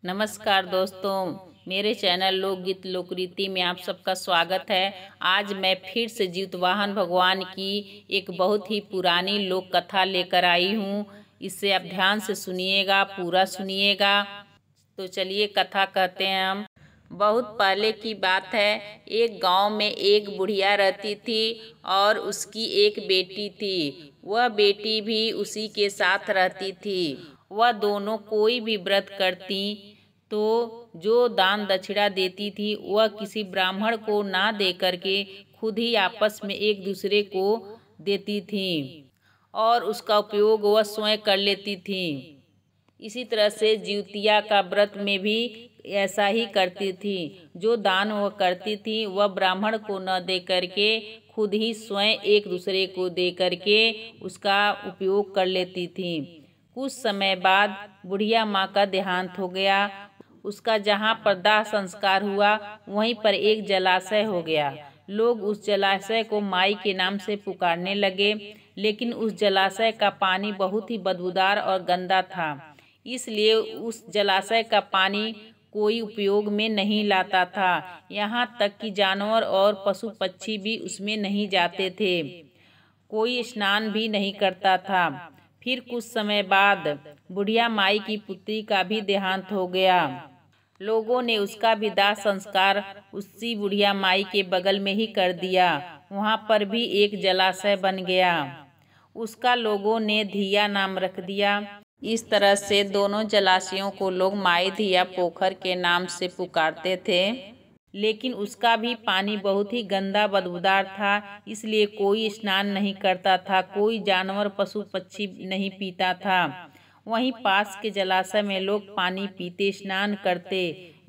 नमस्कार दोस्तों, मेरे चैनल लोकगीत लोकरीति में आप सबका स्वागत है। आज मैं फिर से जीतवाहन भगवान की एक बहुत ही पुरानी लोक कथा लेकर आई हूँ। इसे आप ध्यान से सुनिएगा, पूरा सुनिएगा। तो चलिए कथा कहते हैं हम। बहुत पहले की बात है, एक गांव में एक बुढ़िया रहती थी और उसकी एक बेटी थी। वह बेटी भी उसी के साथ रहती थी। वह दोनों कोई भी व्रत करती तो जो दान दक्षिणा देती थी वह किसी ब्राह्मण को ना दे करके खुद ही आपस में एक दूसरे को देती थी और उसका उपयोग वह स्वयं कर लेती थी। इसी तरह से जिउतिया का व्रत में भी ऐसा ही करती थी। जो दान वह करती थी वह ब्राह्मण को न दे करके खुद ही स्वयं एक दूसरे को दे करके उसका उपयोग कर लेती थी। कुछ समय बाद बुढ़िया माँ का देहांत हो गया। उसका जहाँ पर दाह संस्कार हुआ वहीं पर एक जलाशय हो गया। लोग उस जलाशय को माई के नाम से पुकारने लगे, लेकिन उस जलाशय का पानी बहुत ही बदबूदार और गंदा था। इसलिए उस जलाशय का पानी कोई उपयोग में नहीं लाता था। यहाँ तक कि जानवर और पशु पक्षी भी उसमें नहीं जाते थे। कोई स्नान भी नहीं करता था। फिर कुछ समय बाद बुढ़िया माई की पुत्री का भी देहांत हो गया। लोगों ने उसका भी दाह संस्कार उसी बुढ़िया माई के बगल में ही कर दिया। वहाँ पर भी एक जलाशय बन गया। उसका लोगों ने धिया नाम रख दिया। इस तरह से दोनों जलाशयों को लोग माई धिया पोखर के नाम से पुकारते थे। लेकिन उसका भी पानी बहुत ही गंदा बदबूदार था, इसलिए कोई स्नान नहीं करता था। कोई जानवर पशु पक्षी नहीं पीता था। वहीं पास के जलाशय में लोग पानी पीते, स्नान करते।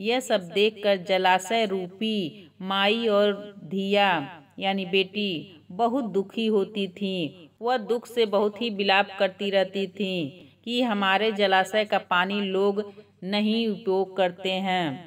यह सब देखकर जलाशय रूपी माई और धिया यानी बेटी बहुत दुखी होती थी। वह दुख से बहुत ही विलाप करती रहती थी कि हमारे जलाशय का पानी लोग नहीं उपयोग करते हैं।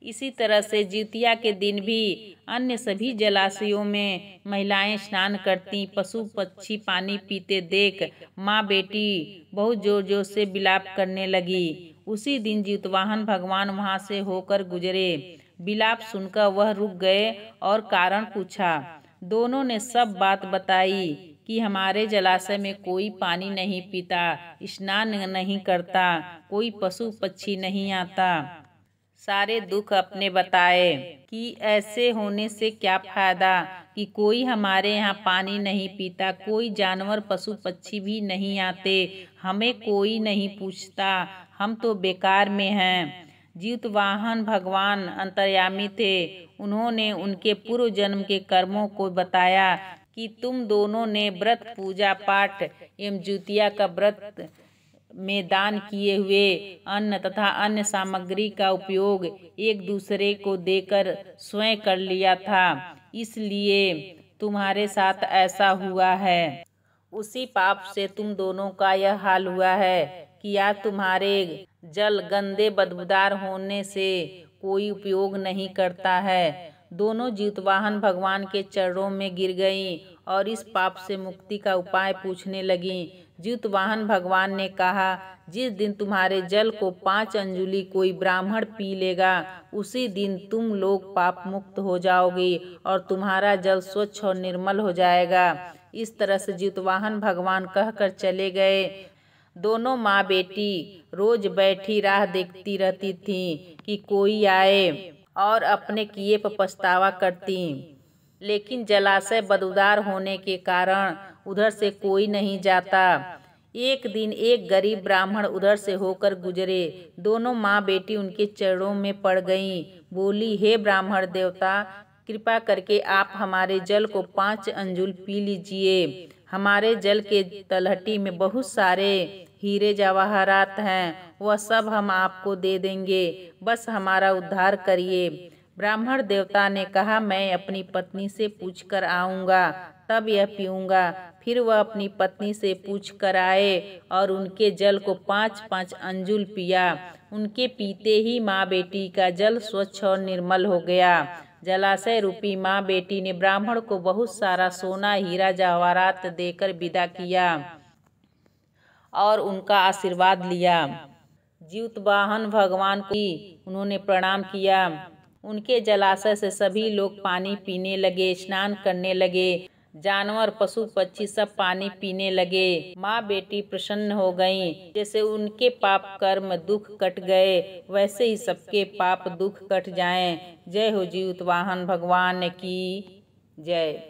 इसी तरह से जिउतिया के दिन भी अन्य सभी जलाशयों में महिलाएं स्नान करती। पशु पक्षी पानी पीते देख माँ बेटी बहुत जोर जोर से विलाप करने लगी। उसी दिन जितवाहन भगवान वहां से होकर गुजरे। विलाप सुनकर वह रुक गए और कारण पूछा। दोनों ने सब बात बताई कि हमारे जलाशय में कोई पानी नहीं पीता, स्नान नहीं करता, कोई पशु पक्षी नहीं आता। सारे दुख अपने बताए कि ऐसे होने से क्या फायदा कि कोई हमारे यहाँ पानी नहीं पीता, कोई जानवर पशु पक्षी भी नहीं आते, हमें कोई नहीं पूछता, हम तो बेकार में हैं। जितवाहन भगवान अंतर्यामी थे। उन्होंने उनके पूर्व जन्म के कर्मों को बताया कि तुम दोनों ने व्रत पूजा पाठ एवं जिउतिया का व्रत में दान किए हुए अन्न तथा अन्य सामग्री का उपयोग एक दूसरे को देकर स्वयं कर लिया था, इसलिए तुम्हारे साथ ऐसा हुआ है। उसी पाप से तुम दोनों का यह हाल हुआ है कि आज तुम्हारे जल गंदे बदबूदार होने से कोई उपयोग नहीं करता है। दोनों जितवाहन भगवान के चरणों में गिर गईं और इस पाप से मुक्ति का उपाय पूछने लगीं। जितवाहन भगवान ने कहा, जिस दिन तुम्हारे जल को 5 अंजुलि कोई ब्राह्मण पी लेगा, उसी दिन तुम लोग पाप मुक्त हो जाओगे और तुम्हारा जल स्वच्छ और निर्मल हो जाएगा। इस तरह से जितवाहन भगवान कहकर चले गए। दोनों माँ बेटी रोज बैठी राह देखती रहती थीं कि कोई आए और अपने किए पर पछतावा करती। लेकिन जलाशय बदबूदार होने के कारण उधर से कोई नहीं जाता। एक दिन एक गरीब ब्राह्मण उधर से होकर गुजरे। दोनों माँ बेटी उनके चरणों में पड़ गईं। बोली, हे ब्राह्मण देवता, कृपा करके आप हमारे जल को 5 अंजुल पी लीजिए। हमारे जल के तलहटी में बहुत सारे हीरे जवाहरात हैं, वह सब हम आपको दे देंगे, बस हमारा उद्धार करिए। ब्राह्मण देवता ने कहा, मैं अपनी पत्नी से पूछ कर आऊँगा, तब यह पीऊँगा। फिर वह अपनी पत्नी से पूछ कर आए और उनके जल को 5-5 अंजुल पिया। उनके पीते ही माँ बेटी का जल स्वच्छ और निर्मल हो गया। जलाशय रूपी माँ बेटी ने ब्राह्मण को बहुत सारा सोना हीरा जवाहरात देकर विदा किया और उनका आशीर्वाद लिया। जीतवाहन भगवान को उन्होंने प्रणाम किया। उनके जलाशय से सभी लोग पानी पीने लगे, स्नान करने लगे। जानवर, पशु पक्षी सब पानी पीने लगे। माँ बेटी प्रसन्न हो गईं। जैसे उनके पाप कर्म दुख कट गए, वैसे ही सबके पाप दुख कट जाएं। जय हो जीतवाहन भगवान की जय।